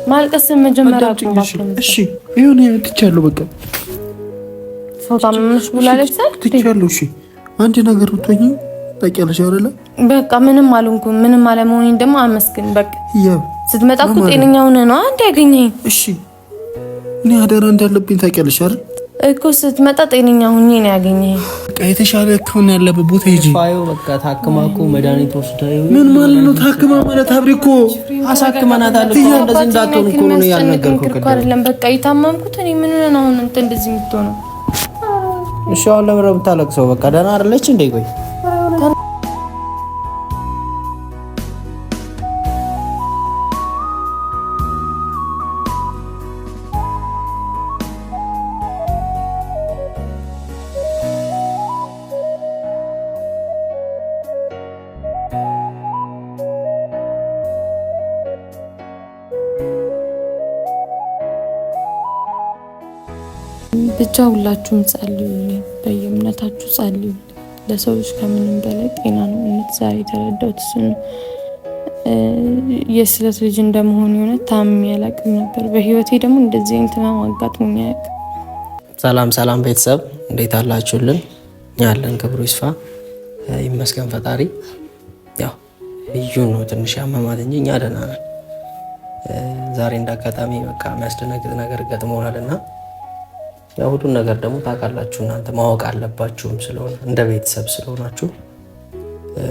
ማልቀስ መጀመሪያ አቁም። እሺ ይሁን ትቻለሁ። በቃ ሰው ታምነሽ ብላለች ትቻለሁ። እሺ አንድ ነገር ብትሆኚ ታውቂያለሽ አይደለ? በቃ ምንም አልሆንኩም። ምንም አለመሆኔን ደግሞ አመስግን። በቃ ስትመጣ እኮ ጤነኛ ሆነህ ነው አንድ ያገኘኝ። እሺ እኔ አደራ እንዳለብኝ ታውቂያለሽ አይደል? እኮ ስትመጣ ጤነኛ ሆኜ ነው ያገኘኝ። በቃ የተሻለ ሕክምና ያለበት ቦታ ሂጂ። ፋዩ በቃ ታክማኩ መድኃኒት ወስዳ ምን ማለት ነው? ታክማ ማለት አብሬ እኮ አሳክመናታል እኮ እንደዚህ እንዳትሆን እኮ ነው ያልነገርኩህ እኮ አይደለም። በቃ የታመምኩት እኔ ምን ነው አሁን እንትን እንደዚህ የምትሆነው? እሺ አሁን ለምን ነው የምታለቅሰው? በቃ ደህና አይደለች እንዴ? ቆይ ብቻ ሁላችሁም ጸልዩልኝ፣ በየእምነታችሁ ጸልዩ። ለሰው ልጅ ከምንም በላይ ጤና ነው። እውነት ዛሬ የተረዳሁት እሱ ነው። የስለት ልጅ እንደመሆን የሆነ ታምሜ አላውቅም ነበር። በህይወቴ ደግሞ እንደዚህ አይነት ህመም አጋጥሞኝ አያውቅም። ሰላም ቤተሰብ እንዴት አላችሁልን? ያለን ክብሩ ይስፋ ይመስገን ፈጣሪ። ያው እዩ ነው ትንሽ ያመማት እንጂ እኛ ደህና ነን። ዛሬ እንዳጋጣሚ በቃ የሚያስደነግጥ ነገር ገጥሞናልና ያው ሁሉን ነገር ደግሞ ታውቃላችሁ እናንተ ማወቅ አለባችሁም ስለሆነ እንደ ቤተሰብ ስለሆናችሁ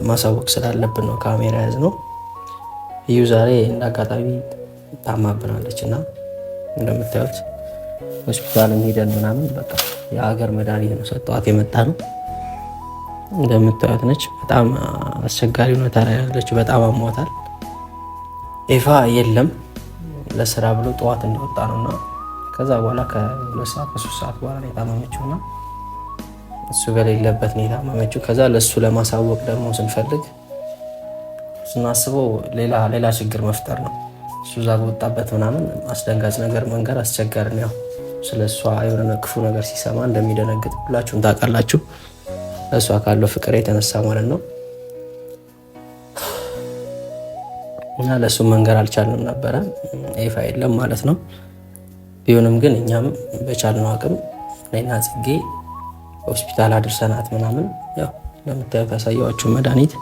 ማሳወቅ ስላለብን ነው ካሜራ ያዝ ነው። እዩ ዛሬ እንዳጋጣሚ ታማብናለች እና እንደምታዩት ሆስፒታል ሄደን ምናምን በቃ የሀገር መድኃኒት ነው ሰጠዋት የመጣ ነው። እንደምታዩት ነች። በጣም አስቸጋሪ ሁኔታ ላይ ያለች። በጣም አሟታል። ኤፋ የለም ለስራ ብሎ ጠዋት እንደወጣ ነውና ከዛ በኋላ ከ2 ሰዓት ከ3 ሰዓት በኋላ ነው የታመመችውና እሱ በሌለበት ነው የታመመችው። ከዛ ለሱ ለማሳወቅ ደግሞ ስንፈልግ ስናስበው ሌላ ችግር መፍጠር ነው። እሱ እዛ በወጣበት ምናምን አስደንጋጭ ነገር መንገር አስቸጋሪ ነው። ያው ስለሷ የሆነ ክፉ ነገር ሲሰማ እንደሚደነግጥ ሁላችሁም ታውቃላችሁ። ለሷ ካለው ፍቅር የተነሳ ማለት ነው። እና ለሱ መንገር አልቻልንም ነበረ። ኤፋ የለም ማለት ነው። ቢሆንም ግን እኛም በቻልነው አቅም እኔና ጽጌ ሆስፒታል አድርሰናት ምናምን ያው ለምታዩት ያሳየኋችሁ መድኃኒት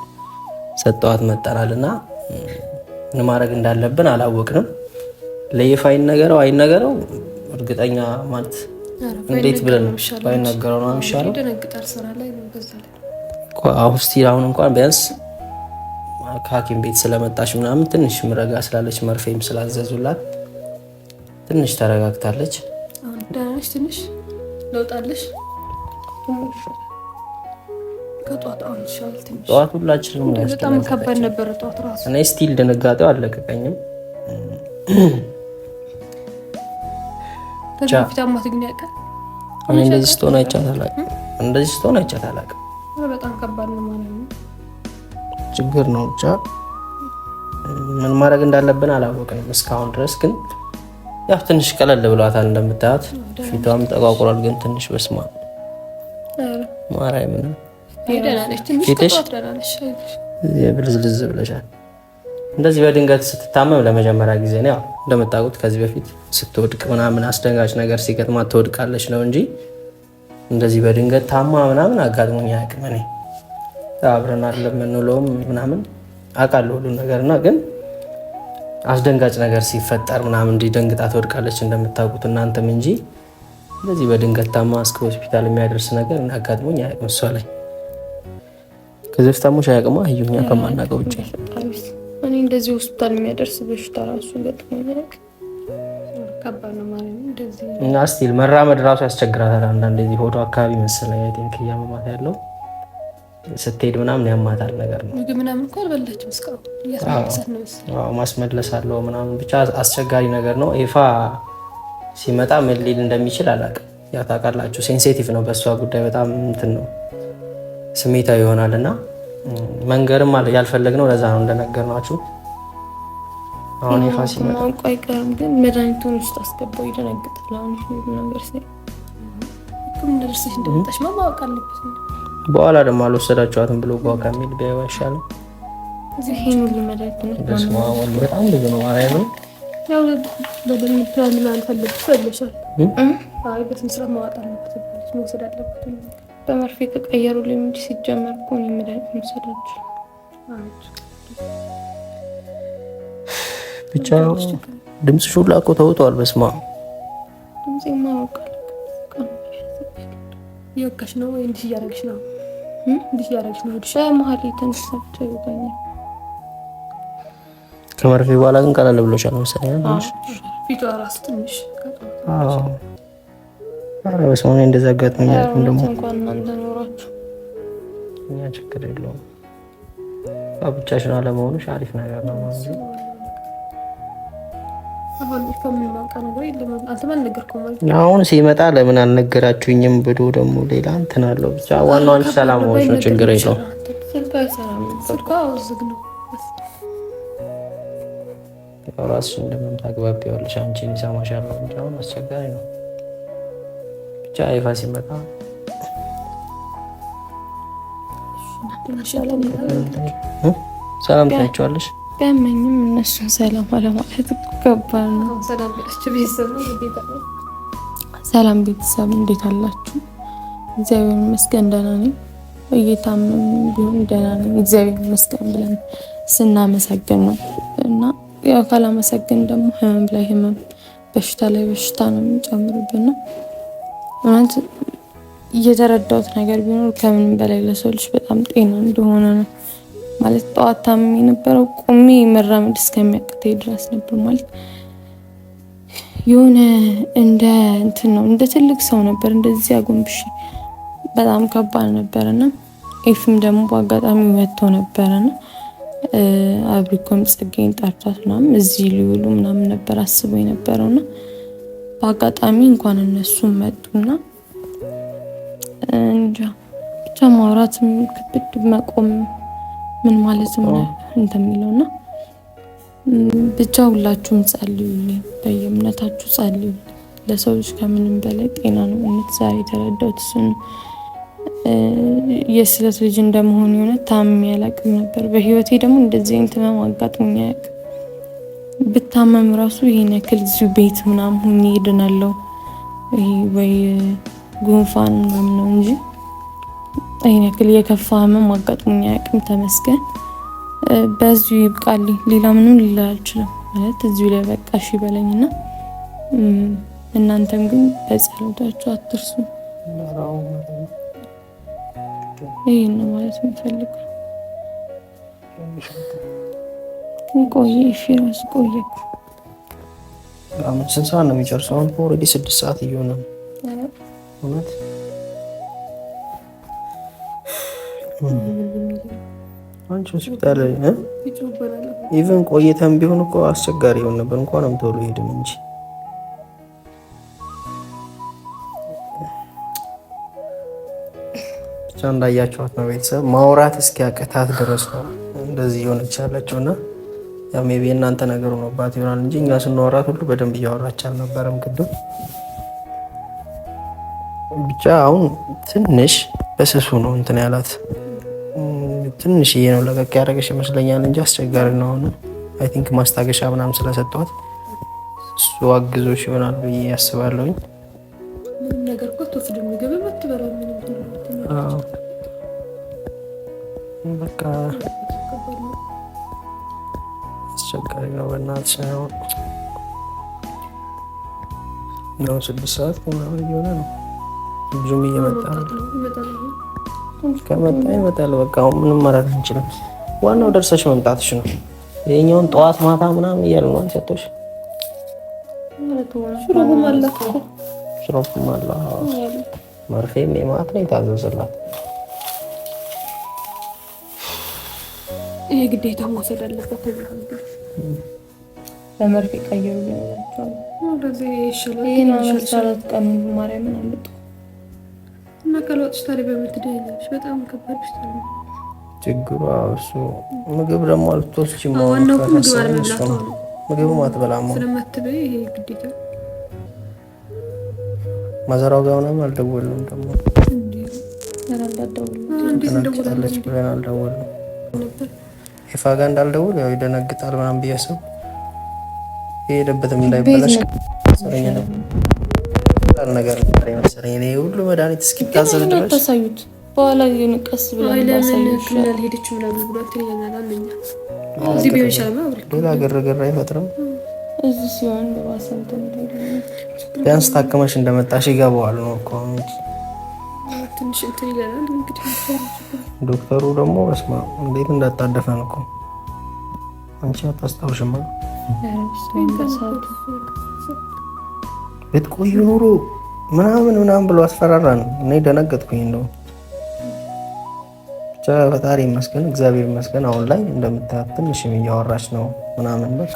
ሰጠዋት መጠናልና ምን ማድረግ እንዳለብን አላወቅንም። ለኤፋ አይነገረው እርግጠኛ ማለት እንዴት ብለን ባይነገረው ነው የሚሻለው። አሁን እንኳን ቢያንስ ከሐኪም ቤት ስለመጣች ምናምን ትንሽ ምረጋ ስላለች መርፌም ስላዘዙላት ትንሽ ተረጋግታለች። አሁን ደህና ነሽ? ትንሽ ለውጣለሽ? ከጧት አሁን ይሻላል ትንሽ። ጧት ሁላችንም በጣም ከባድ ነበር ጧት ራሱ። እኔ ስቲል ድንጋጤው አልለቀቀኝም። ከፊት አማት ግን ያውቃል። እኔ እንደዚህ ስትሆን አይቻት አላውቅም። በጣም ከባድ ነው ማለት ነው። ችግር ነው ብቻ ምን ማድረግ እንዳለብን አላወቅንም እስካሁን ድረስ ግን ያው ትንሽ ቀለል ብሏታል። እንደምታዩት ፊቷም ተቋቁሯል። ግን ትንሽ በስማ ማራይ ምን ብልዝልዝ ብለሻል። እንደዚህ በድንገት ስትታመም ለመጀመሪያ ጊዜ ነው። ያው እንደምታውቁት ከዚህ በፊት ስትወድቅ ምናምን አስደንጋጭ ነገር ሲገጥማት ትወድቃለች ነው እንጂ እንደዚህ በድንገት ታማ ምናምን አጋጥሞኝ አያውቅም። እኔ አብረን አይደለም የምንውለውም ምናምን አውቃለሁ ሁሉን ነገርና ግን አስደንጋጭ ነገር ሲፈጠር ምናምን እንዲደንግጣ ትወድቃለች እንደምታውቁት እናንተም እንጂ እንደዚህ በድንገት ታማ እስከ ሆስፒታል የሚያደርስ ነገር አጋጥሞኝ አያውቅም። እሷ ላይ ከዚህ በፊት ታሞሽ አያውቅም። እዩኛ ከማናውቀው ውጭ እኔ እንደዚህ ሆስፒታል የሚያደርስ በሽታ ራሱ ገጥሞኝ አያውቅም። ከባድ ነው ማለት ነው። እንደዚህ እና ስቲል መራመድ ራሱ ያስቸግራታል። አንዳንዴ እዚህ ሆዷ አካባቢ መሰለኝ አይቲንክ እያመማት ያለው ስትሄድ ምናምን ያማታል ነገር ነው። ምግብ ምናምን እንኳን አልበላችም እስካሁን እያስመለሳት ነው መሰለኝ። አዎ ማስመለስ አለው ምናምን ብቻ አስቸጋሪ ነገር ነው። ኤፋ ሲመጣ ምን ሊል እንደሚችል አላውቅም። ያ ታውቃላችሁ ሴንሲቲቭ ነው በእሷ ጉዳይ በጣም እንትን ነው ስሜታዊ ይሆናልና መንገርም ያልፈለግነው ለዛ ነው እንደነገርናችሁ። አሁን ኤፋ ሲመጣ አይቀርም ግን መድኃኒቱን ውስጥ አስገባው ይደነግጣል። አሁን ነገር ሲል ምን ደርሰሽ እንደመጣሽ ማወቅ አለበት። በኋላ ደግሞ አልወሰዳችኋትም ብሎ ጓ ከሚል ቢያዩ አይሻልም? እዚህ ይሄን ሁሉ መድኃኒት ነው በጣም ብዙ ነው ማለት ነው። ያው በደንብ ፕላን አልፈለግሽ ፈለሻል። አይ በስንት ስራ ማዋጣ አለበት መውሰድ አለበት። በመርፌ ከቀየሩልኝ እንጂ ሲጀመር እኮ ነው መድኃኒት መውሰዳችሁ። ብቻ ድምፅሽ ሁላ እኮ ተውጧል። በስማ ድምፄማ ያውቃል። እየወጋሽ ነው ወይ እንዲህ እያደረግሽ ነው? እንዲህ እያደረግሽ ነው? ሻ መሀል የተነሳቸው ይወጋኛል። ከመርፌ በኋላ ግን ቀላል ብሎሻል መሰለኝ። ፊቷ እራሱ ትንሽ በስመ አብ እንደዛ አጋጥሞኛል። ደግሞ እንኳን እናንተ ኖራችሁ እኛ ችግር የለውም። ብቻሽን አለመሆንሽ አሪፍ ነገር ነው ማለት ነው። አሁን ሲመጣ ለምን አልነገራችሁኝም ብሎ ደግሞ ሌላ እንትን አለው። ብቻ ዋናው አንቺ ሰላም ሆነሽ ነው። ችግር የለውም። ራስሽ እንደምን ታግባቢዋለሽ። አንቺን ይሰማሻል እንጂ አሁን አስቸጋሪ ነው። ብቻ ይፋ ሲመጣ ሰላም ትያቸዋለሽ። ቢያመኝም እነሱን ሰላም አለማለት ከባድ ነው። ሰላም ቤተሰብ እንዴት አላችሁ? እግዚአብሔር ይመስገን ደህና ነኝ። እየታመም ቢሆን ደህና ነኝ እግዚአብሔር ይመስገን ብለን ስናመሰግን ነው እና ያው ካላመሰግን ደግሞ ህመም ላይ ህመም፣ በሽታ ላይ በሽታ ነው የሚጨምርብን። ማለት እየተረዳሁት ነገር ቢኖር ከምንም በላይ ለሰው ልጅ በጣም ጤና እንደሆነ ነው። ማለት ጠዋት ታምሜ የነበረው ቆሜ መራመድ እስከሚያቅተኝ ድረስ ነበር። ማለት የሆነ እንደ እንትን ነው እንደ ትልቅ ሰው ነበር እንደዚህ አጎንብሽ። በጣም ከባድ ነበርና ኤፍም ደግሞ በአጋጣሚ ወጥቶ ነበርና አብሪኮም ጽጌን ጠርቷት ምናምን እዚህ ሊውሉ ምናምን ነበር አስበው የነበረውና በአጋጣሚ እንኳን እነሱም መጡና እንጃ ብቻ ማውራትም ክብድ መቆም ምን ማለት ነው እንደሚለውና ብቻ ሁላችሁም ጸልዩልኝ፣ በየእምነታችሁ ጸልዩ። ለሰው ልጅ ከምንም በላይ ጤና ነው። እውነት ዛሬ የተረዳሁት እሱን የስለት ልጅ እንደመሆን የሆነ ታምሜ አላውቅም ነበር። በህይወቴ ደግሞ እንደዚህ አይነት ህመም አጋጥሞኝ አያውቅም። ብታመም ራሱ ይሄን ያክል እዚሁ ቤት ምናምን ሆኜ እድናለሁ ይሄ ወይ ጉንፋን ምናምን ነው እንጂ ይሄን ያክል የከፋ ህመም አጋጥሞኝ አያውቅም። ተመስገን። በዚሁ ይብቃልኝ። ሌላ ምንም ልል አልችልም። ማለት እዚሁ ላይ በቃ እሺ በለኝና እናንተም ግን በጸሎታችሁ አትርሱ። ይሄን ነው ማለት የምፈልገው። ቆየ ፊራስ ቆየ። ስንት ሰዓት ነው የሚጨርሰው? አሁን ኦልሬዲ 6 ሰዓት እየሆነ ነው። እውነት አንቺ ሆስፒታል ኢቭን ቆይተን ቢሆን እኮ አስቸጋሪ ይሆን ነበር። እንኳንም ቶሎ ሄድን እንጂ ብቻ እንዳያችኋት ነው ቤተሰብ። ማውራት እስኪያቅታት ድረስ ነው እንደዚህ የሆነች ያለችው እና ያው ሜቢ እናንተ ነገር ሆኖባት ይሆናል እንጂ እኛ ስናወራት ሁሉ በደንብ እያወራች አልነበረም ቅድም። ብቻ አሁን ትንሽ በስሱ ነው እንትን ያላት ትንሽዬ ነው ለቀቅ ያደረገሽ ይመስለኛል እንጂ አስቸጋሪ ነው። አሁን አይ ቲንክ ማስታገሻ ምናምን ስለሰጠኋት እሱ አግዞሽ ይሆናል ብዬ ያስባለሁኝ። ነገር እኮ ተወስደ ምግብ መትበላ በቃ አስቸጋሪ ነው። በእናትሽ ነው 6 ሰዓት ምናምን እየሆነ ነው። ብዙም እየመጣ ነው። ከመጣ ይመጣል። በቃ አሁን ምንም ማድረግ አንችልም። ዋናው ደርሰሽ መምጣትሽ ነው። ይሄኛውን ጠዋት ማታ ምናምን እያሉ ነው ሰጥቶሽ ሽሮፕም አለ መርፌም የማት ነው የታዘዘላት። ይሄ ግዴታ መውሰድ አለበት። በመርፌ ቀየሩ ለላቸው እንደዚህ ይሻላል። ይሄን አመሰራት ቀን ማርያምን አለጡ እና ከለውጥሽ ታዲያ በምትደይልሽ በጣም ከባድ ነው ችግሩ። እሱ ምግብ ደግሞ አልተወስጂ ነው ዋናው ምግብ አለመብላት ነው። ምግብ ማትበላም ስለማትበይ ይሄ ግዴታ ማዘራው ጋር ምናምን አልደወልንም ደግሞ እንደናለች ብለን አልደወልንም። ይፋ ጋር እንዳልደውል ያው ይደነግጣል ምናምን ብዬ አሰብኩ። የሄደበትም እንዳይበላሽ ነገር መሰለኝ። እኔ ሁሉ መድኃኒት እስኪታዘዝ ድረስ ታሳዩት በኋላ ቀስ ብለን ሌላ ግርግር አይፈጥርም። እዚህ ሲሆን ቢያንስ ታክመሽ እንደመጣሽ ይገባዋል ነው እኮ። ዶክተሩ ደግሞ በስመ አብ እንዴት እንዳጣደፈን እኮ አንቺ አታስታውሽማ? ብትቆይ ኑሮ ምናምን ብሎ አስፈራራን። እኔ ደነገጥኩኝ። እንደው ብቻ ፈጣሪ ይመስገን፣ እግዚአብሔር ይመስገን። አሁን ላይ እንደምታያት ትንሽ እያወራች ነው ምናምን በቃ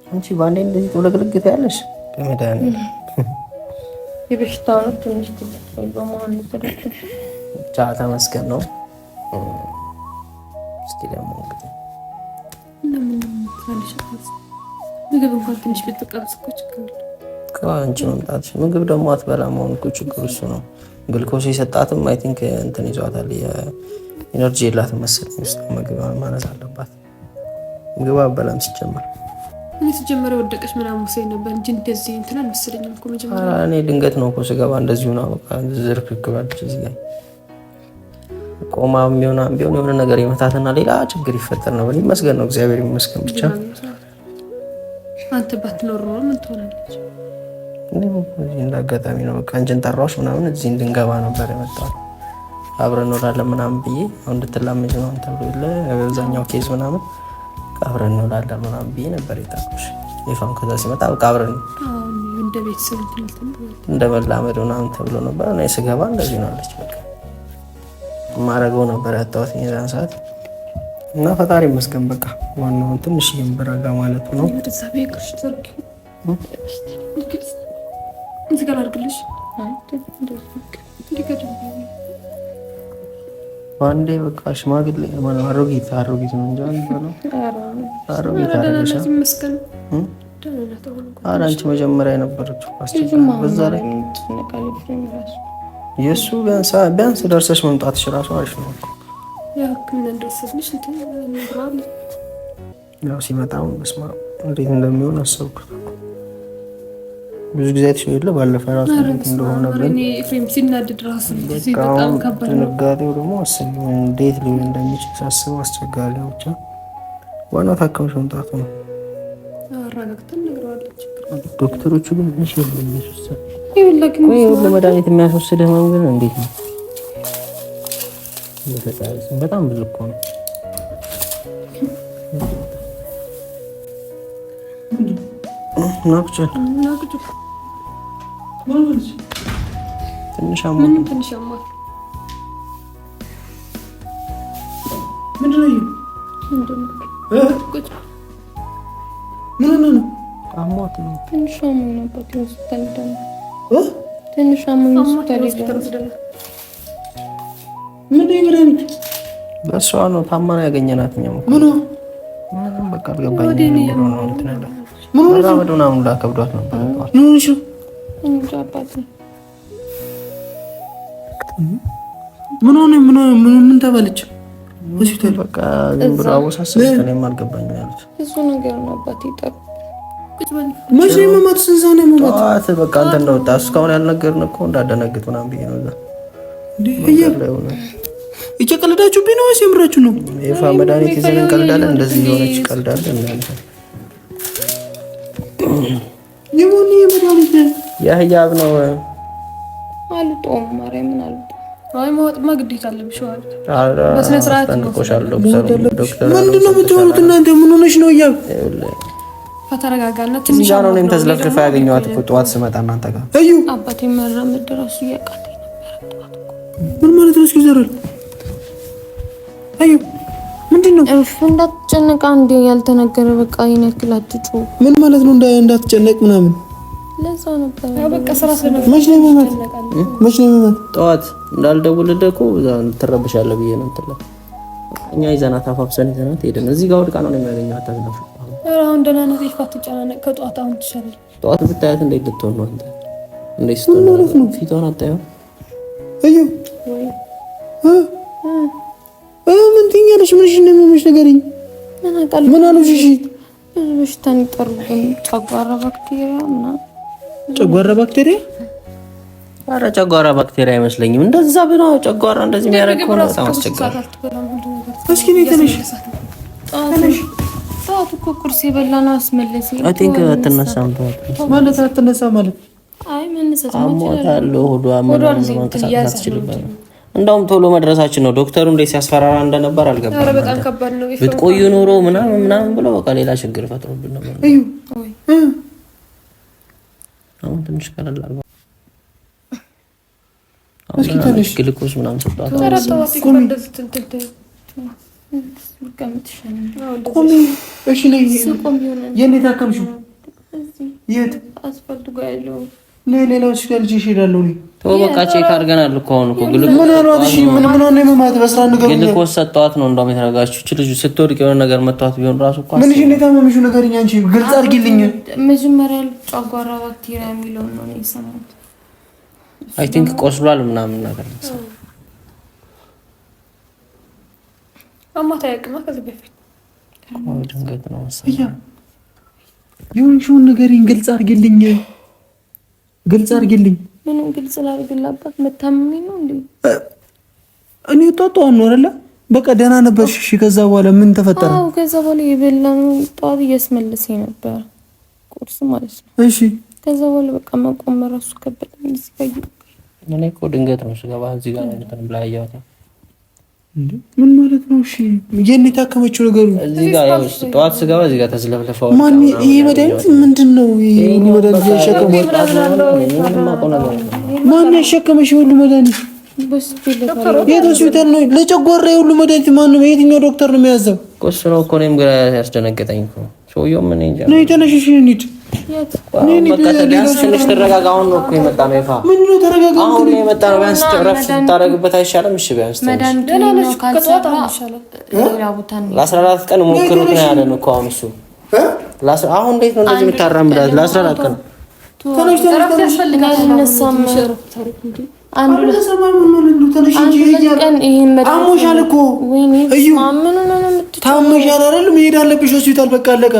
አንቺ ባንዴ እንደዚህ ተውለግልግት ያለሽ በመድኃኒት የበሽታው ትንሽ በመሆኑ ብቻ ተመስገን ነው። እስኪ ደግሞ እንግዲህ ምግብ እንኳን ትንሽ ብትቀርጽ እኮ ችግር የለም። ከአንቺ መምጣትሽ ምግብ ደግሞ አትበላ መሆኑ እኮ ችግሩ እሱ ነው። ግልኮስ የሰጣትም አይ ቲንክ እንትን ይዟታል፣ የኢነርጂ የላትም መሰለኝ። ውስጥ ምግብ ማነስ አለባት። ምግብ አበላም ሲጀመር እኔ ሲጀመር ወደቀች ምናምን ወሰይ ነበር እንጂ እንደዚህ እንትን አልመሰለኝም እኮ መጀመሪያ። እኔ ድንገት ነው እኮ ስገባ እንደዚሁ ነው በቃ ዝርክርክ ባለች እዚህ ላይ ቆማ ቢሆን የሆነ ነገር የመታትና ሌላ ችግር ይፈጠር ነበር። ይመስገን ነው እግዚአብሔር ይመስገን። ብቻ አንተ ባትኖር ነው ምን ትሆናለች? እንዳጋጣሚ ነው በቃ አንቺን ጠራሁሽ ምናምን እዚህ እንድንገባ ነበር የመጣው። አብረን እንውላለን ምናምን ብዬ አሁን እንድትላመጅ ነው ተብሎ በዛኛው ኬዝ ምናምን አብረን እንውላለን ምናምን ብዬ ነበር የጠራሁሽ። ይፋም ከዛ ሲመጣ በቃ አብረን እንደ ቤተሰብ እንደ መላመድ ምናምን ተብሎ ነበር። እኔ ስገባ እንደዚህ ነው አለች። በቃ ማረገው ነበር ያጣሁት የዛን ሰዓት እና ፈጣሪ ይመስገን። በቃ ዋናው ትንሽ ይምብራጋ ማለት ነው። አንዴ በቃ ሽማግሌ ማለት አሮጊት ነው እንጂ አሮጊት አንቺ መጀመሪያ የነበረችው በዛ ላይ የእሱ ቢያንስ ደርሰሽ መምጣትሽ እራሱ አሪፍ ነው እኮ። ያው ሲመጣው በስመ አብ እንዴት እንደሚሆን አሰብኩት። ብዙ ጊዜ አይተሽው የለ ባለፈው ራሱ እንደሆነ ብለን ሲናደድ ራሱ በጣም ከባድ ነው። ድንጋጤው ደግሞ እንዴት ሊሆን እንደሚችል ሳስበው አስቸጋሪ ነው። ብቻ ዋናው ታከምሽ መምጣቱ ነው። ዶክተሮቹ ግን እሺ ለመድኃኒት የሚያስወስድ ህመም ግን እንዴት ነው? በጣም ብዙ እኮ ነው። ትንሽ አሟል። በእሷ ነው ታማን ያገኘናት። በቃ አልገባኝም። መራመድ ምናምን ከብዷት ነበር። ምን ተባለች? ሆስፒታል በቃ ዝም ብሎ አወሳሰብ። እኔም አልገባኝም ያሉት ብዙ ነገር ነው። አባቴ ጠሩ መቼ መማት ስንዛኔ መማት ጠዋት በቃ አንተ እንደወጣ እስካሁን ያልነገርን እኮ እንዳደነግጥ ምናምን ብዬ ነው። እየቀለዳችሁብኝ ነው ወይስ የምራችሁ ነው? ይፋ መድኃኒት ይዘን እንቀልዳለን። እንደዚህ የሆነች ቀልዳለን እናንተ የሞኒ መድኃኒት ያህያብ ነው አልጦም ማርያምን አልጦም። አይ ማወጥማ ግዴታ አለብሽ ማለት በስነ ስርዓት ነው። ዶክተር ምንድን ነው የምትሆኑት እናንተ? ምን ሆነሽ ነው? እያብ ከተረጋጋና ትንሽ ነው። እኔም ተዝለፍልፋ ያገኘኋት እኮ ጠዋት ስመጣ እናንተ ጋር እዩ። አባቴ መራመድ እራሱ እያቃተኝ ነበር። ምን ማለት ነው? እስኪ ዘረል አዩ ምንድን ነው? እንዳትጨነቅ አንዴ ያልተነገረ በቃ ይነክል አትጩ። ምን ማለት ነው? እንዳትጨነቅ ምናምን ለዛ ነበር በቃ ስራ ስለነበር መች ነው የሚመጣ? ጠዋት እንዳልደውልልህ እኮ ትረብሻለህ ብዬ ነው እንትን እኛ ይዘናት አፋፍሰን ይዘናት ሄደን እዚህ ጋር ወድቃ ነው የሚያገኘው። አታዝነፍ። አሁን ደህና ነህ? ይፋት ተጨናነቅ። ከጠዋት አሁን ትሻላለህ። ጠዋት ብታያት እንዴት ልትሆን ነው አንተ? እንዴት ስትሆን ነው? ፊቷን አታየው? እዩ ምን ትኛለሽ? ምንሽ ነው የሚያምሽ? ንገሪኝ። ምን አሉሽ? እሺ በሽታን ይጠሩብኝ ጨጓራ ባክቴሪያ ምናምን። ጨጓራ ባክቴሪያ? ኧረ ጨጓራ ባክቴሪያ አይመስለኝም። እንደዛ ብሎ ጨጓራ እንደዚህ የሚያደርግ ከሆነ በጣም አስቸጋሪ። እስኪ ነይ ተነሽ። ጠዋት እኮ ቁርስ የበላነው አስመለሰኝ። አይ ቲንክ አትነሳም ማለት አትነሳም ማለት አይ መነሳት አሞታለሁ። ሆዷ መንቀሳቀስ አትችልም። እንደውም ቶሎ መድረሳችን ነው። ዶክተሩ እንዴት ሲያስፈራራ እንደነበር አልገባም። ኧረ በጣም ከባድ ነው። ብትቆዩ ኖሮ ምናምን ብሎ በቃ ሌላ ችግር ፈጥሮብን ነበር። እዩ አሁን ትንሽ ቀለል አድርጓል። እስኪ ትንሽ ግሉኮስ ምናምን ሰጥቷት ቆሚ። እሺ ነይ። የት ነው የታከምሽው? የት አስፈልጎ ያለው ሌላ ሆስፒታል ይሄዳለሁ። ተው በቃ ቼክ አድርገናል እኮ አሁን እኮ ግሉኮስ ምን አሏት? እሺ ምን ነው የማማት በስራ ነገር ግሉኮስ ሰጥቷት ነው እንደውም የተረጋጋችው። እቺ ልጅ ስትወድቅ የሆነ ነገር መቷት ቢሆን ራሱ እኮ ምን እሺ የታመምሽው ነገርኛ አንቺ ግልጽ አድርጊልኝ። መጀመሪያ ጨጓራ ባክቴሪያ የሚለውን ነው የሰማሁት። አይ ቲንክ ቆስሏል ምናምን ነገር ነው። አማታ ያቅማ ከዚህ በፊት ድንገት ነው መሰለኝ። የሆንሽውን ነገርኝ ግልጽ አድርጊልኝ። ግልጽ አድርጊልኝ። ምንም ግልጽ ላድርግላባት መታመሜ ነው እንዴ? እኔ ጧጧው ነው አይደለ? በቃ ደህና ነበርሽ። እሺ ከዛ በኋላ ምን ተፈጠረ? አዎ ከዛ በኋላ የበላነው ጠዋት እያስመለሰኝ ነበር ቁርስ ማለት ነው። እሺ ከዛ በኋላ በቃ መቆም እራሱ ከበደኝ። ሲጋይ እኔ እኮ ድንገት ነው ስገባ እዚህ ጋር እንትን ብላ ያያታ። ምን ማለት ነው? እሺ የኔ ታከመችው ነገሩ እዚህ ጋር ያው ጠዋት ስገባ እዚህ ጋር ተዝለፍለፈው። ማን ይሄ መድኃኒት ምንድነው? ይሄ መድኃኒት ያሸከመው ማን ያሸከመሽ? ሁሉ መድኃኒት የት ሆስፒታል ነው? ለጨጓራ ሁሉ መድኃኒት ማን ነው? የትኛው ዶክተር ነው የሚያዘው? ቆስ ነው እኮ እኔም ግራ ያስደነገጠኝ እኮ ሰውየው ምን እንጃ። ነይ ተነሽሽ እንሂድ። በቃ ቢያንስ ትንሽ ተረጋጋ። አሁን ነው እኮ የመጣ ነው ይፋ። ምን ነው ተረጋጋ? አሁን ነው የመጣ ነው። ቢያንስ ረፍት ታደርግበት አይሻልም? እሺ ቢያንስ መድኃኒቱ ነው ካልሰራ ሌላ ቦታ ነው። ለ14 ቀን ሞክሩት ነው ያለን እኮ አሁን እሱ አሁን እንዴት ነው እንደዚህ የምታራምዳት? ለ14 ቀን ተነሽ ተነሽ ነሳም አንዱ ቀን ይሄን አሞሻል እኮ እዩ ታመሻል አይደል? መሄድ አለብሽ ሆስፒታል። በቃ አለቀ።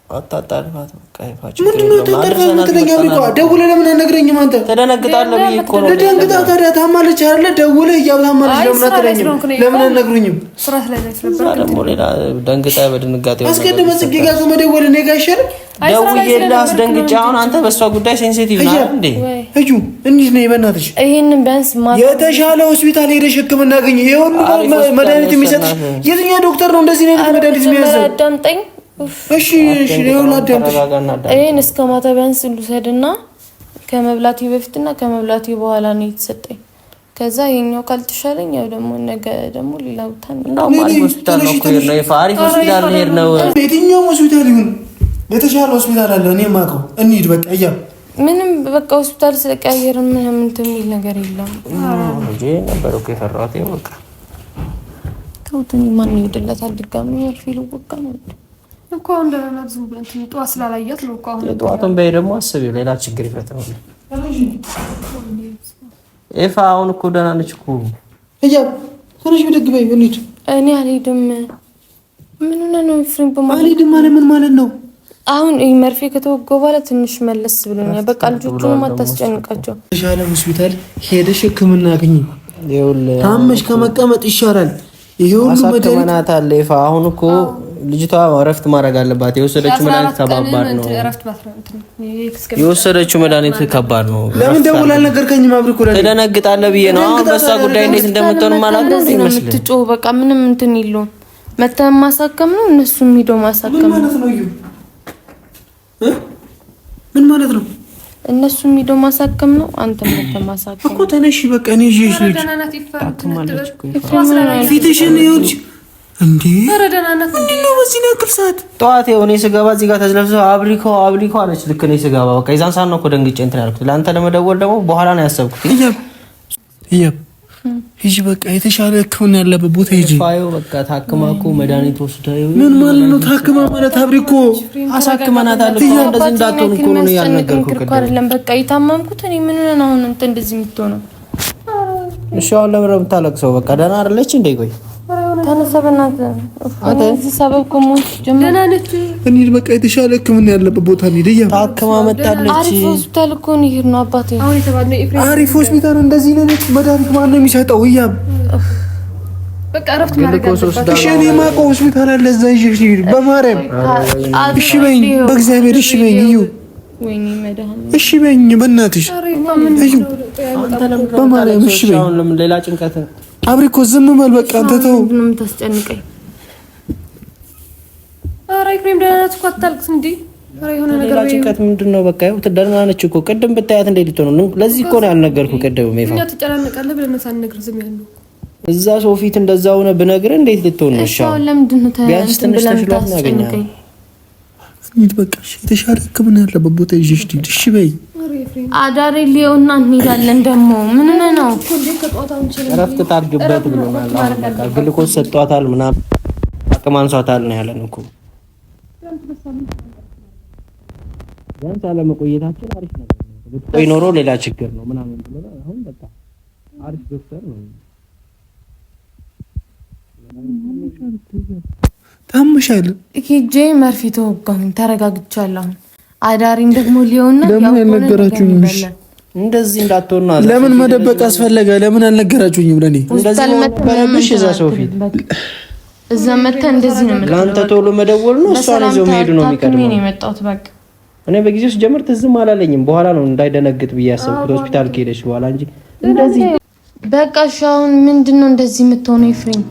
አታጣልፋት በቃ ይፋጭ። ምንድነው ተጠርፈህ የምትለኝ? አብሪኮ ደውለህ ለምን አትነግረኝም አንተ? ተደነግጣለህ ብዬ እኮ ነው። ደንግጣ ታዲያ ታማለች አይደለ? ደውለህ እያታማለች ለምን አትለኝም? ለምን አትነግሩኝም? ስራት ላይ ነበር ደግሞ ሌላ ደንግጣ በድንጋጤ ነው። አስቀድመህ ጽጌ ጋር ከመደወል እኔ ጋር አይሻልም? ደውዬልህ አስደንግጬ አሁን አንተ በሷ ጉዳይ ሴንሲቲቭ ነህ እንዴ? እዩ እንዴት ነው በእናትሽ? ይሄንን ቢያንስ የተሻለ ሆስፒታል ሄደሽ ሕክምና አገኝ። ይሄ ሁሉ መድኃኒት የሚሰጥሽ የትኛው ዶክተር ነው እንደዚህ ነው መድኃኒት የሚያዘው? አዳምጠኝ እሺ እሺ ነው አዳምጠኝ። ይሄን እስከ ማታ ቢያንስ ልውሰድና ከመብላቴ በፊትና ከመብላቴ በኋላ ነው የተሰጠኝ። ከዛ ይሄኛው ካልተሻለኝ ያው ደግሞ ነገ ደግሞ ሌላ ቦታ ነው ሆስፒታል ነው እኮ ነው የፋሪ ሆስፒታል ሄድ ነው። የትኛው ሆስፒታል ይሁን የተሻለ ሆስፒታል አለ እኔ የማውቀው። እንሂድ በቃ እያ ምንም በቃ ሆስፒታል ስለቀያየርን ምንም እንትን የሚል ነገር የለም። እንጂ ነበር እኮ የፈራሁት። በቃ ተውትኝ። ማን ይደላታል? ድጋሚ ወርፊሉ በቃ ነው እኮ እንደና ዝም ብለን ጠዋት ስላላያት ነው እኮ አሁን የጠዋቱን በይ ደግሞ አስቢው ሌላ ችግር ይፈጥራል። ኤፋ አሁን እኮ ደህና ነች እኮ እያ ትንሽ ብድግ በይ እንሂድ። እኔ አልሄድም። ምን ሆነ ነው ፍሬም በማለት አልሄድም ማለት ምን ማለት ነው? አሁን ይሄ መርፌ ከተወጋው በኋላ ትንሽ መለስ ብሎኛል። በቃ ልጆቹን ማታስጨንቃቸው። የተሻለ ሆስፒታል ሄደሽ ሕክምና አግኝ። ታመሽ ከመቀመጥ ይሻላል። ይሄ ሁሉ መድኃኒት አለ ይፋ። አሁን እኮ ልጅቷ እረፍት ማድረግ አለባት። የወሰደችው መድኃኒት ከባድ ነው። የወሰደችው መድኃኒት ከባድ ነው። ለምን ደውል አልነገርከኝም? አብሪኮ ተደነግጣለህ ብዬ ነው። አሁን በሷ ጉዳይ እንዴት እንደምትሆን ማለት ነው ይመስል የምትጮህ በቃ ምንም እንትን የለውም። መተን ማሳከም ነው እነሱም ሄዶ ማሳከም ነው። ምን ማለት ነው? ምን ማለት ነው? እነሱም ሄዶ ማሳከም ነው። አንተ መተን ማሳከም እኮ ተነሽ በቃ እኔ ይዤሽ ልጅ ፊትሽን ይኸውልሽ እንዴ ረዳናናት እንዴ ነው በዚህ ያክል ሰዓት ጠዋት የሆነ ስገባ እዚህ ጋር ተዝለፍልፈው አብሪኮ አለች። ልክ ነው ስገባ በቃ የዛን ሰዓት ነው እኮ ደንግጬ እንትን ያልኩት። ለአንተ ለመደወል ደግሞ በኋላ ነው ያሰብኩት። ይሄ ሂጂ በቃ የተሻለ ሕክምና ያለበት ቦታ ሂጂ። ፋዩ በቃ ታክማ እኮ መድኃኒት ወስዳ ምን ማለት ነው? ታክማ ማለት አብሪኮ አሳክመናታል እኮ እንደዚህ እንዳትሆን እኮ ነው ያልነገርኩህ። አይደለም በቃ የታመምኩት እኔ ምን ነው አሁን እንትን እንደዚህ የምትሆነው እሺ አሁን ለምን የምታለቅሰው? በቃ ደህና አይደለች እንዴ? ቆይ ተነሳ በእናትህ። እዚህ ሰበብ ከሞት ደህና ነች። እንሂድ በቃ የተሻለ ሕክምና ያለበት ቦታ እንሂድ። ታክማ መጣለች። አሪፍ ሆስፒታል እኮ እንሂድ ነው አባቴ። አሁን የተባለው ኤፍሬም አሪፍ ሆስፒታል እንደዚህ ነው። መድኃኒት ማን ነው የሚሰጠው? እያብ በቃ እረፍት ማድረግ አለበት። እሺ እኔ የማውቀው ሆስፒታል አለ እዛ ይዤሽ ልሂድ። በማርያም እሺ በይኝ፣ በእግዚአብሔር እሺ በይኝ። እዩ ወይኔ መድኃኒት እሺ በይኝ በእናትሽ። እዩ በማርያም እሺ በይኝ። አሁን ለምን ሌላ ጭንቀት? አብሪ እኮ ዝም በል በቃ አንተ ተው። ምንም ታስጨንቀኝ። ኧረ ኤፍሬም ደህና ነች እኮ አታልቅስ እንዴ። ኧረ የሆነ ነገር ሌላ ጭንቀት ምንድን ነው? በቃ ይኸው ደህና ነች እኮ። ቅድም ብታያት እንዴት ልትሆን ነው? ለዚህ እኮ ነው ያልነገርኩህ ቅድም። ሜፋ እኛ ትጨናነቃለህ ብለን ሳንነግርህ ዝም ያልነው እዛ ሰው ፊት እንደዛ ሆነ ብነግርህ እንዴት ልትሆን ነው? እሺ አሁን ለምንድን ነው ቢያንስ ትንሽ ተሽሏት ነው ያገኘኸው። እንሂድ በቃ እሺ፣ የተሻለ ሕክምና ያለበት ቦታ ይዤሽ ልሂድ። እሺ በይኝ። አዳሬ ሊዮና እንሄዳለን። ደግሞ ምን ነው እረፍት ታድርግበት ብሎናል። አሁን በቃ ግልኮስ ሰጧታል ምናምን አቅም አንሷታል ነው ያለን እኮ። ቢያንስ አለመቆየታችን አሪፍ ነገር ነው። ብትቆይ ኖሮ ሌላ ችግር ነው ምናምን ብሎናል። አሁን በቃ አሪፍ ዶክተር ነው። ታመሻል። ሂጄ መርፌ ተወጋሁኝ፣ ተረጋግቻለሁ። አዳሪን ደግሞ ሊዮና ለምን ያልነገራችሁኝም? እሺ እንደዚህ እንዳትሆንና ለምን መደበቅ አስፈለገ? ለምን አልነገራችሁኝም? ለኔ እንደዚህ በረብሽ እዛ ሰው ፊት እዛ መጣ እንደዚህ ነው የምትለው። ለአንተ ቶሎ መደወል ነው እሷን ይዞ መሄዱ ነው የሚቀድመው። እኔ የመጣሁት በቃ እኔ በጊዜው ስጀምር ትዝም አላለኝም። በኋላ ነው እንዳይደነግጥ ብዬ ያሰብኩት ሆስፒታል ከሄደች በኋላ እንጂ እንደዚህ በቃ። እሺ አሁን ምንድነው እንደዚህ የምትሆነው ኤፍሬም?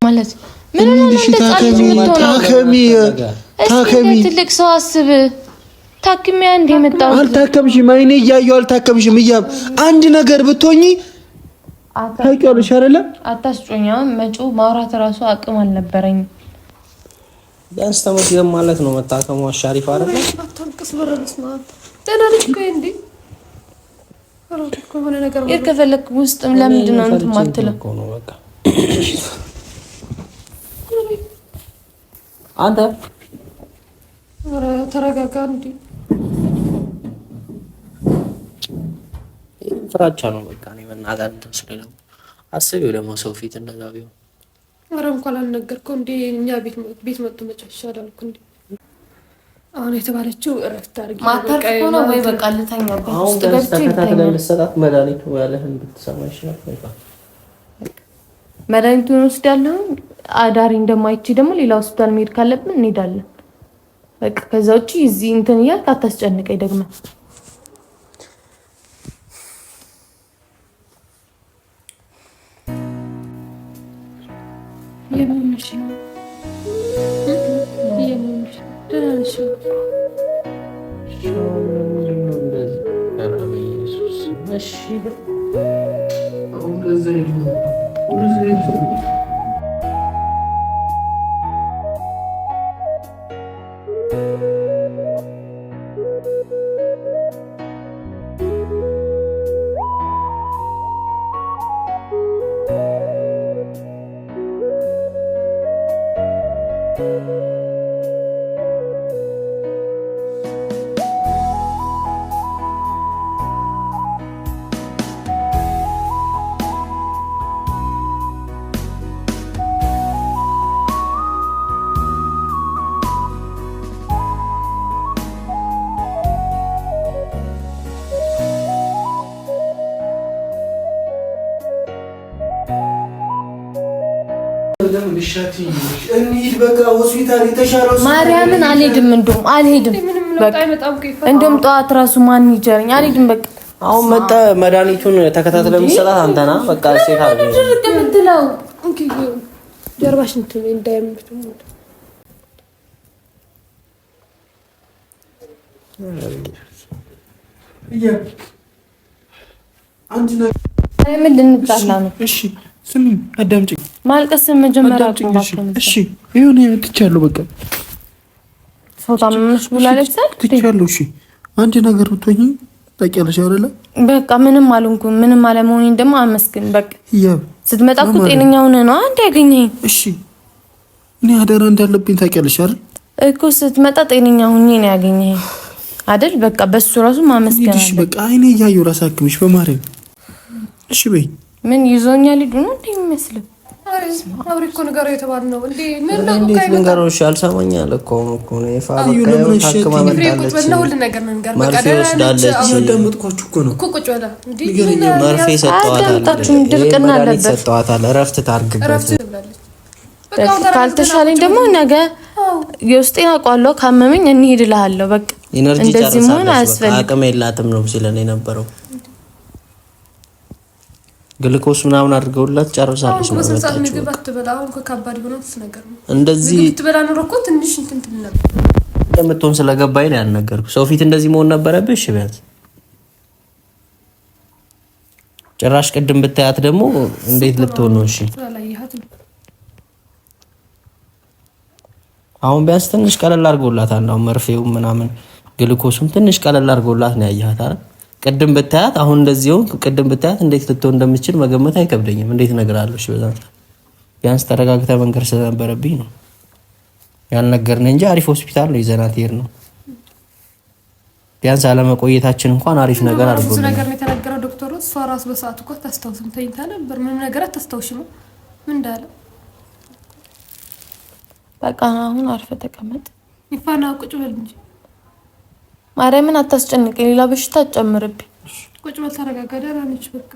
ማለት ምን ነው ታከሚ ትልቅ ሰው አስብ። ታክሚያ እንደ መጣው አልታከምሽም። አይኔ እያየሁ አልታከምሽም። እያም አንድ ነገር ብትሆኚ ታውቂያለሽ አይደለ? አታስጮኛ። መጮ ማውራት ራሱ አቅም አልነበረኝ። ቢያንስ ተመስገን ማለት ነው መታከሙ አሻሪፍ አይደለ? አታልቅስ። በረብስ ማለት ደህና ነች እኮ እንዴ። አራቱ እኮ የሆነ ነገር ነው የከፈለክ ውስጥም ለምንድን ነው እንትን ማትለው? በቃ አንተ ኧረ ተረጋጋ እንዴ። ፍራቻ ነው በቃ ነው መናገር እንትን ስለለው አስቢው ደግሞ ሰው ፊት እንደዛ ቢሆን። ኧረ እንኳን አልነገርከው እንዴ። እኛ ቤት መጥቶ መጨረሻ አዳልኩ እንዴ። አሁን የተባለችው እረፍት አድርጊ ማታርፍ ነው ወይ በቃ ልተኛበት ውስጥ ገብቼ ተከታትለን ልሰጣት መድኃኒቱ ያለህን ብትሰማ ይችላል። በቃ መድኃኒቱን ወስዳለሁ። አዳሪ እንደማይቺ ደግሞ ሌላ ሆስፒታል መሄድ ካለብን እንሄዳለን። በቃ ከዛ ውጪ እዚህ እንትን እያልክ አታስጨንቀኝ ደግሞ። የምንሽ ነው ማርያምን አልሄድም። እንደውም አልሄድም። እንደውም ጠዋት ራሱ ማን ይጀረኝ? አልሄድም። በቃ አሁን መጣ መድኃኒቱን ተከታትለን የምትሰጣት አንተና በቃ ሴት አድርገህ የምትለው ጀርባሽ እንትን እንዳይመት ምን ልንጣላ ነው? እሺ ስሚ አዳምጪኝ። ማልቀስ መጀመሪያ አቁም። እሺ ይሁን ትቻለሁ። በቃ ሰው ታመምሽ ብላለች ትቻለሁ። እሺ አንድ ነገር ብትሆኚ ታውቂያለሽ አይደለ? በቃ ምንም አልሆንኩም። ምንም አለመሆኔን ደግሞ አመስግን። በቃ ስትመጣ እኮ ጤነኛ ሆነህ ነው አንተ ያገኘኝ። እሺ እኔ አደራ እንዳለብኝ ታውቂያለሽ አይደል እኮ ስትመጣ ጤነኛ ሆኜ ነው ያገኘኝ አይደል? በቃ በሱ ራሱ ማመስገን አለ። እሺ በቃ አይኔ እያየሁ ራስ አክምሽ በማርያም እሺ በይ። ምን ይዞኛል ሊዱ ነው እንዴ የሚመስለው? አብሬ እኮ ነገር የተባለ ነው እንዴ? ምን ነው እንዴት ልንገርሽ? አልሰማኛል እኮ ነው ይፋ በቃ ታክማ መጣለች። መርፌ ወስዳለች። ያዳመጥኳችሁ እኮ ነው እኮ ቁጭ በላ እንዴ። መርፌ ሰጠዋታል። እረፍት ታርግበት። ካልተሻለኝ ደግሞ ነገ የውስጤን አውቃለሁ። ካመመኝ እንሂድ እልሃለሁ። በቃ ኢነርጂ እንደዚህ መሆን አያስፈልግም። አቅም የላትም ነው ሲለን የነበረው። ግልኮስ ምናምን አድርገውላት ጨርሳለች ነው በስንት ሰዓት ምግብ አትበላ። አሁን ከባድ ሆኖ ነገር ነው እንደዚህ ትበላ ኖሮ እኮ ትንሽ እንትን ትል ነበር። ለምትሆን ስለገባኝ ነው ያልነገርኩ። ሰው ፊት እንደዚህ መሆን ነበረብሽ ቢያንስ። ጭራሽ ቅድም ብታያት ደግሞ እንዴት ልትሆን ነው? እሺ አሁን ቢያንስ ትንሽ ቀለል አድርጎላታል። አሁን መርፌው ምናምን ግልኮሱም ትንሽ ቀለል አድርጎላት ነው ያያት አይደል? ቅድም ብታያት አሁን እንደዚህ ሆንክ። ቅድም ብታያት እንዴት ልትሆን እንደምትችል መገመት አይከብደኝም። እንዴት እነግራለሁ? እሺ በዛት ቢያንስ ተረጋግታ መንገር ስለነበረብኝ ነው ያልነገርን እንጂ አሪፍ ሆስፒታል ነው ይዘናት ሄድ ነው። ቢያንስ አለመቆየታችን እንኳን አሪፍ ነገር አድርጎ ነው ነገር የተነገረው ዶክተሩ። እሷ ራስ በሰዓቱ እኮ ታስታውስም ተኝታ ነበር። ምን ነገር አታስታውሽም? ምን እንዳለ በቃ አሁን አርፈ ተቀመጥ። ይፋና ቁጭ በል እንጂ ማርያምን አታስጨንቅ። ሌላ በሽታ አትጨምርብኝ። ቁጭ በል ተረጋጋ። ደህና ነች በቃ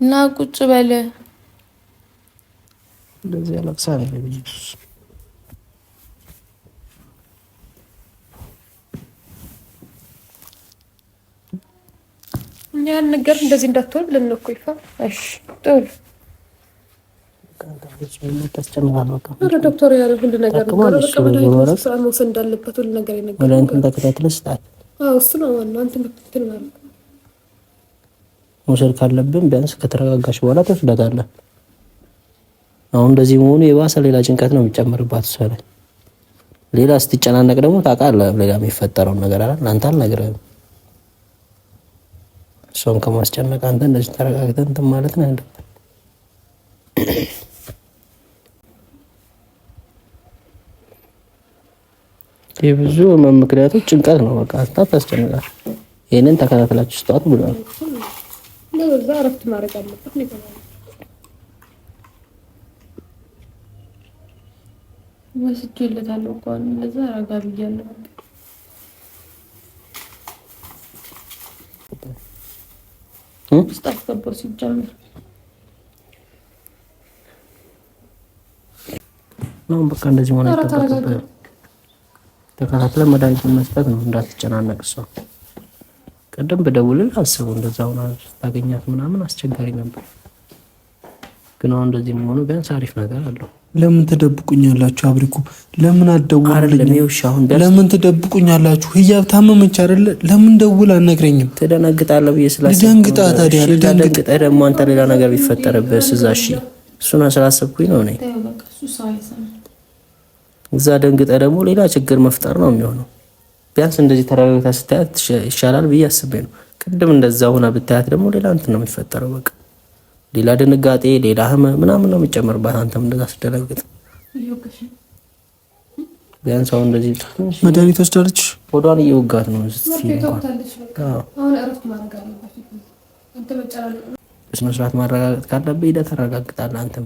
እና ቁጭ በል። እንደዚህ ያለቅሳል ልጅ ያን ነገር እንደዚህ እንዳትሆን ብለን ነው እኮ ይፋ። እሺ ጥሩ ዶክተር ያለው ሁሉ ነገር ነው። በቃ መድኃኒት መውሰድ እንዳለበት ሁሉ ነገር ይነገራል። መድኃኒቱን ተከታትለሽ ስጣት። አዎ እሱ ነው ዋናው። አንተ ምትል ማለት መውሰድ ካለብን ቢያንስ ከተረጋጋሽ በኋላ ትወስዳታለህ። አሁን እንደዚህ መሆኑ የባሰ ሌላ ጭንቀት ነው የሚጨምርባት እሷ ላይ። ሌላ ስትጨናነቅ ደግሞ ታውቃለህ ሌላ የሚፈጠረውን ነገር አይደል? አንተ አልነግርህም። እሷን ከማስጨነቅ አንተ እንደዚህ ተረጋግተህ እንትን ማለት ነው ያለብህ። የብዙ ምክንያቶች ጭንቀት ነው። በቃ አታስጨንቃት። ይሄንን ተከታትላችሁ ስጧት ብሏል። ነው እዛ እረፍት ማድረግ አለበት ነው ይባላል። ወስጄለታለሁ እኮ እንደዛ ረጋ ብያለሁ። ስታስገባው ሲጀምር ነው በቃ እንደዚህ ማለት ነው። ተከታትለ መድኃኒቱን መስጠት ነው እንዳትጨናነቅ። እሷ ቀደም በደውልልህ አስበው እንደዛ ሆና ታገኛት ምናምን አስቸጋሪ ነበር። ግን አሁን እንደዚህ መሆኑ ቢያንስ አሪፍ ነገር አለው። ለምን ትደብቁኛላችሁ? አብሪኩ ለምን አትደውልልኝ? ለምን ትደብቁኛላችሁ? ህያብ ታመመች አይደለ? ለምን ደውል አትነግረኝም? ትደነግጣለህ ብዬ ስላሰብኩ ደንግጣ ታዲያ ደንግጠህ ደግሞ አንተ ሌላ ነገር ቢፈጠርብህ እዛ እሺ እሱን ስላሰብኩኝ ነው እኔ እዛ ደንግጠህ ደግሞ ሌላ ችግር መፍጠር ነው የሚሆነው። ቢያንስ እንደዚህ ተረጋግታ ስታያት ይሻላል ብዬ አስቤ ነው። ቅድም እንደዛ ሆና ብታያት ደግሞ ሌላ እንትን ነው የሚፈጠረው። በቃ ሌላ ድንጋጤ፣ ሌላ ህመም ምናምን ነው የሚጨምርባት። አንተም እንደዛ ስትደነግጥ ቢያንስ አሁን እንደዚህ መድኃኒት ወስዳለች። ሆዷን እየወጋት ነው በስነ ስርዓት ማረጋገጥ ካለብህ ሄደህ ታረጋግጣለህ። አንተም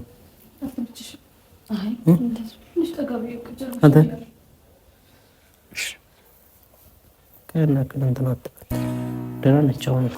አንተ ከእና እንትን አትበል። ደህና ነች አሁን እኮ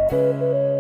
Thank you.